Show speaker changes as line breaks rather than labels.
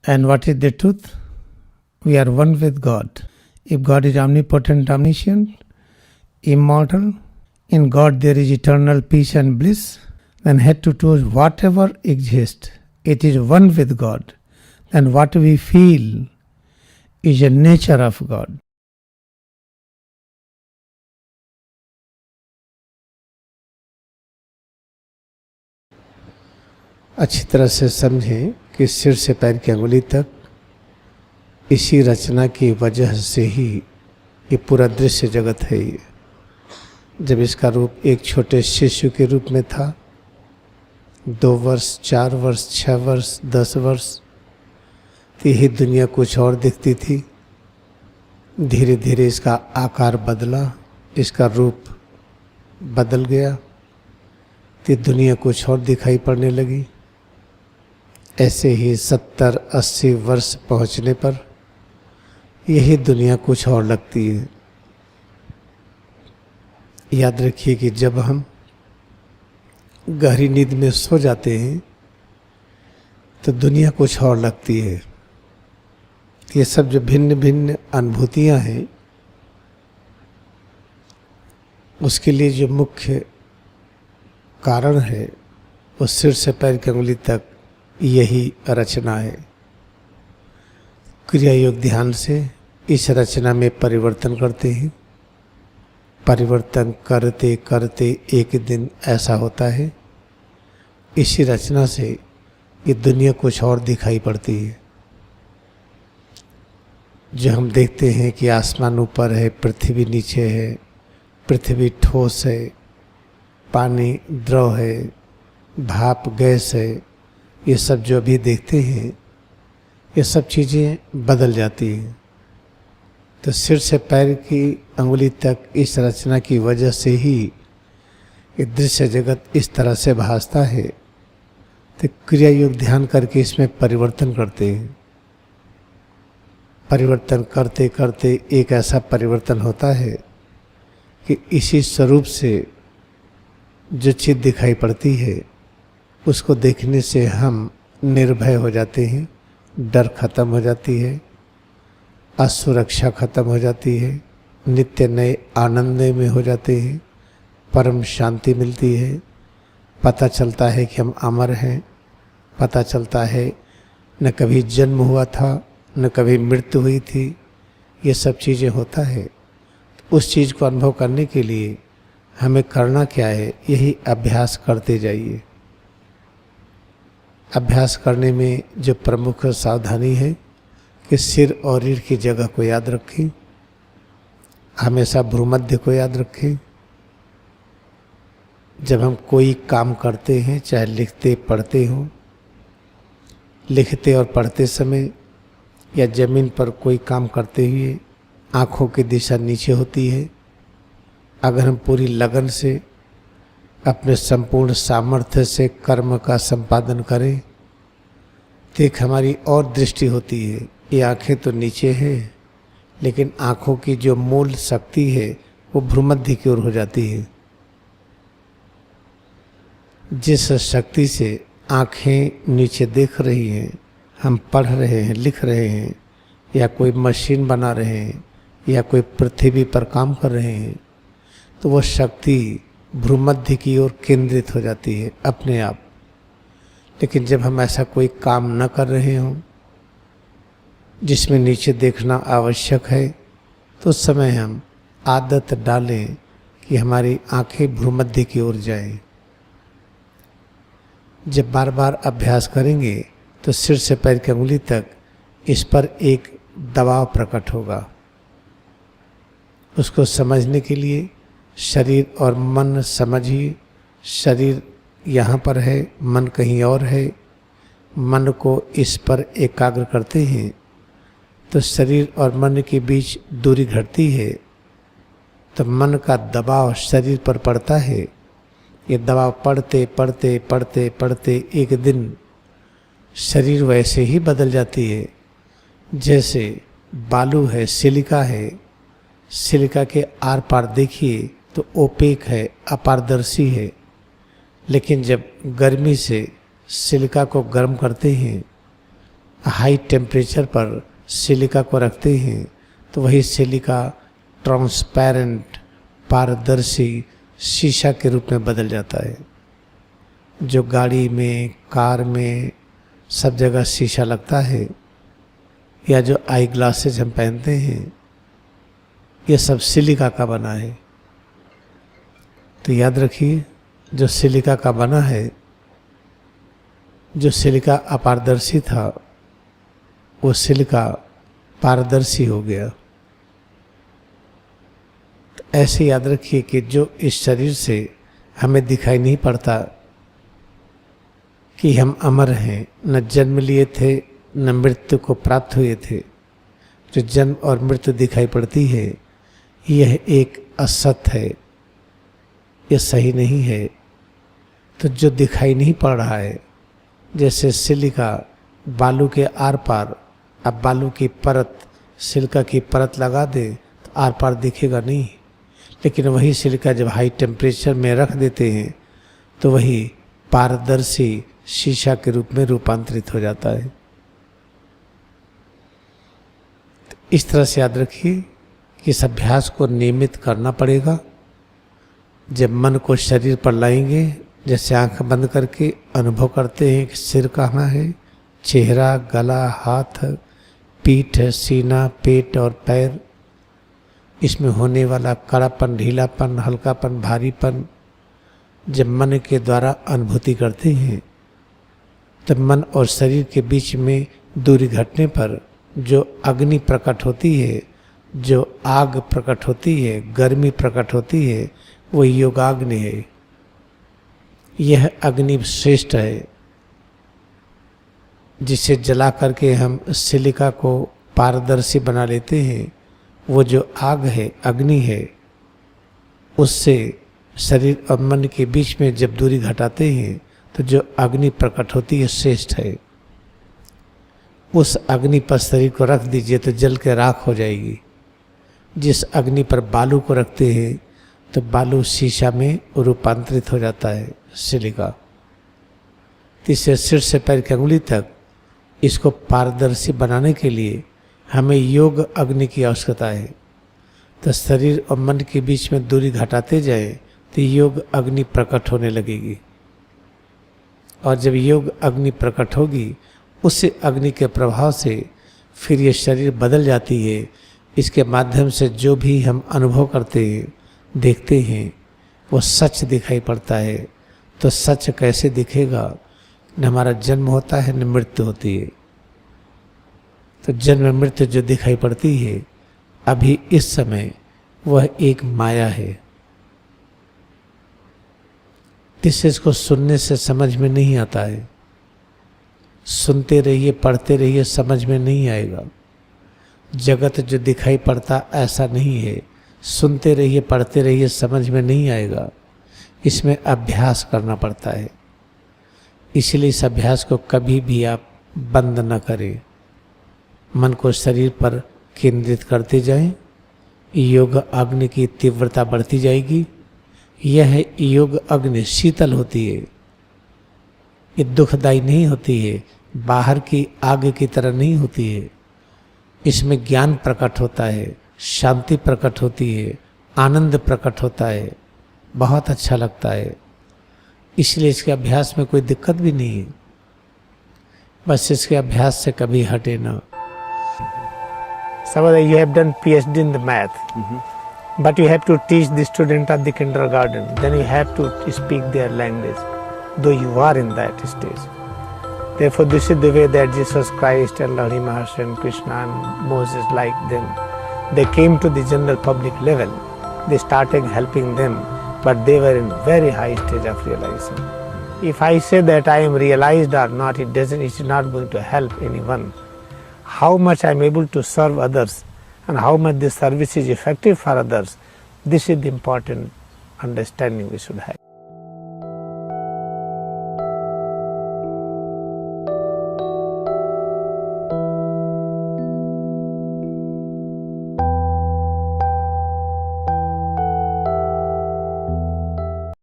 And what is the truth? We are one with God. If God is omnipotent, omniscient, immortal, in God there is eternal peace and bliss, then head to toe whatever exists, it is one with God. Then what we feel is a nature of God. अच्छी तरह से समझें कि सिर से पैर की अंगुली तक इसी रचना की वजह से ही ये पूरा दृश्य जगत है। ये जब इसका रूप एक छोटे शिशु के रूप में था, 2 वर्ष, 4 वर्ष, 6 वर्ष, 10 वर्ष, तो यही दुनिया कुछ और दिखती थी। धीरे धीरे इसका आकार बदला, इसका रूप बदल गया, तो दुनिया कुछ और दिखाई पड़ने लगी। ऐसे ही 70-80 वर्ष पहुंचने पर यही दुनिया कुछ और लगती है। याद रखिए कि जब हम गहरी नींद में सो जाते हैं तो दुनिया कुछ और लगती है। ये सब जो भिन्न भिन्न अनुभूतियां हैं, उसके लिए जो मुख्य कारण है वो सिर से पैर की अंगुली तक यही रचना है। क्रिया योग ध्यान से इस रचना में परिवर्तन करते हैं। परिवर्तन करते करते एक दिन ऐसा होता है, इसी रचना से ये दुनिया कुछ और दिखाई पड़ती है। जो हम देखते हैं कि आसमान ऊपर है, पृथ्वी नीचे है, पृथ्वी ठोस है, पानी द्रव है, भाप गैस है, ये सब जो अभी देखते हैं ये सब चीज़ें बदल जाती हैं। तो सिर से पैर की अंगुली तक इस रचना की वजह से ही ये दृश्य जगत इस तरह से भासता है। तो क्रिया योग ध्यान करके इसमें परिवर्तन करते हैं। परिवर्तन करते करते एक ऐसा परिवर्तन होता है कि इसी स्वरूप से जो चीज़ दिखाई पड़ती है उसको देखने से हम निर्भय हो जाते हैं, डर खत्म हो जाती है, असुरक्षा खत्म हो जाती है, नित्य नए आनंद में हो जाते हैं, परम शांति मिलती है। पता चलता है कि हम अमर हैं, पता चलता है न कभी जन्म हुआ था न कभी मृत्यु हुई थी। ये सब चीज़ें होता है। उस चीज़ को अनुभव करने के लिए हमें करना क्या है? यही अभ्यास करते जाइए। अभ्यास करने में जो प्रमुख सावधानी है कि सिर और रीढ़ की जगह को याद रखें, हमेशा भ्रूमध्य को याद रखें। जब हम कोई काम करते हैं, चाहे लिखते पढ़ते हों, लिखते और पढ़ते समय या जमीन पर कोई काम करते हुए आँखों की दिशा नीचे होती है। अगर हम पूरी लगन से अपने संपूर्ण सामर्थ्य से कर्म का संपादन करें तो एक हमारी और दृष्टि होती है। ये आँखें तो नीचे हैं, लेकिन आँखों की जो मूल शक्ति है वो भ्रूमध्य की ओर हो जाती है। जिस शक्ति से आँखें नीचे देख रही हैं, हम पढ़ रहे हैं, लिख रहे हैं, या कोई मशीन बना रहे हैं, या कोई पृथ्वी पर काम कर रहे हैं, तो वो शक्ति भ्रूमध्य की ओर केंद्रित हो जाती है अपने आप। लेकिन जब हम ऐसा कोई काम न कर रहे हों जिसमें नीचे देखना आवश्यक है, तो उस समय हम आदत डालें कि हमारी आंखें भ्रूमध्य की ओर जाएं। जब बार बार अभ्यास करेंगे तो सिर से पैर की अंगुली तक इस पर एक दबाव प्रकट होगा। उसको समझने के लिए शरीर और मन समझिए। शरीर यहाँ पर है, मन कहीं और है। मन को इस पर एकाग्र करते हैं तो शरीर और मन के बीच दूरी घटती है, तो मन का दबाव शरीर पर पड़ता है। ये दबाव पड़ते पड़ते पड़ते पड़ते एक दिन शरीर वैसे ही बदल जाती है जैसे बालू है, सिलिका है। सिलिका के आर पार देखिए तो ओपेक है, अपारदर्शी है। लेकिन जब गर्मी से सिलिका को गर्म करते हैं हाई टेम्परेचर पर सिलिका को रखते हैं तो वही सिलिका ट्रांसपेरेंट पारदर्शी शीशा के रूप में बदल जाता है। जो गाड़ी में, कार में सब जगह शीशा लगता है, या जो आई ग्लासेज हम पहनते हैं, ये सब सिलिका का बना है। तो याद रखिए, जो सिलिका का बना है, जो सिलिका अपारदर्शी था, वो सिलिका पारदर्शी हो गया। तो ऐसे याद रखिए कि जो इस शरीर से हमें दिखाई नहीं पड़ता कि हम अमर हैं, न जन्म लिए थे न मृत्यु को प्राप्त हुए थे, जो जन्म और मृत्यु दिखाई पड़ती है, यह एक असत है, यह सही नहीं है। तो जो दिखाई नहीं पड़ रहा है, जैसे सिलिका बालू के आर पार, अब बालू की परत, सिलिका की परत लगा दे तो आर पार दिखेगा नहीं, लेकिन वही सिलिका जब हाई टेम्परेचर में रख देते हैं तो वही पारदर्शी शीशा के रूप में रूपांतरित हो जाता है। तो इस तरह से याद रखिए कि इस अभ्यास को नियमित करना पड़ेगा। जब मन को शरीर पर लाएंगे, जैसे आंख बंद करके अनुभव करते हैं कि सिर कहाँ है, चेहरा, गला, हाथ, पीठ, सीना, पेट और पैर, इसमें होने वाला कड़ापन, ढीलापन, हल्कापन, भारीपन, जब मन के द्वारा अनुभूति करते हैं तब मन और शरीर के बीच में दूरी घटने पर जो अग्नि प्रकट होती है, जो आग प्रकट होती है, गर्मी प्रकट होती है, वो योगाग्नि है। यह अग्नि श्रेष्ठ है, जिसे जला करके हम सिलिका को पारदर्शी बना लेते हैं। वो जो आग है, अग्नि है, उससे शरीर और मन के बीच में जब दूरी घटाते हैं तो जो अग्नि प्रकट होती है श्रेष्ठ है। उस अग्नि पर शरीर को रख दीजिए तो जल के राख हो जाएगी। जिस अग्नि पर बालू को रखते हैं तो बालू शीशा में रूपांतरित हो जाता है, सिलिका। इससे सिर से पैर की अंगुली तक इसको पारदर्शी बनाने के लिए हमें योग अग्नि की आवश्यकता है। तो शरीर और मन के बीच में दूरी घटाते जाए तो योग अग्नि प्रकट होने लगेगी, और जब योग अग्नि प्रकट होगी, उस अग्नि के प्रभाव से फिर ये शरीर बदल जाती है। इसके माध्यम से जो भी हम अनुभव करते हैं, देखते हैं, वो सच दिखाई पड़ता है। तो सच कैसे दिखेगा? न हमारा जन्म होता है, न मृत्यु होती है। तो जन्म मृत्यु जो दिखाई पड़ती है अभी इस समय, वह एक माया है। इसको सुनने से समझ में नहीं आता है। सुनते रहिए, पढ़ते रहिए, समझ में नहीं आएगा। जगत जो दिखाई पड़ता ऐसा नहीं है। सुनते रहिए, पढ़ते रहिए, समझ में नहीं आएगा। इसमें अभ्यास करना पड़ता है। इसलिए इस अभ्यास को कभी भी आप बंद न करें। मन को शरीर पर केंद्रित करते जाएं। योग अग्नि की तीव्रता बढ़ती जाएगी। यह योग अग्नि शीतल होती है, ये दुखदायी नहीं होती है, बाहर की आग की तरह नहीं होती है। इसमें ज्ञान प्रकट होता है, शांति प्रकट होती है, आनंद प्रकट होता है, बहुत अच्छा लगता है। इसलिए इसके अभ्यास में कोई दिक्कत भी नहीं है। बस इसके अभ्यास से कभी हटे ना। Suppose you have done PhD in the math, but you have to teach the student of the kindergarten. Then you have to speak their language, though you are in that stage. Therefore, this is the way that Jesus Christ and Lahiri Maharshi and Krishna and Moses, like them, they came to the general public level. They started helping them, but they were in very high stage of realization. If I say that I am realized or not, it's not going to help anyone. How much I am able to serve others and how much this service is effective for others, this is the important understanding we should have.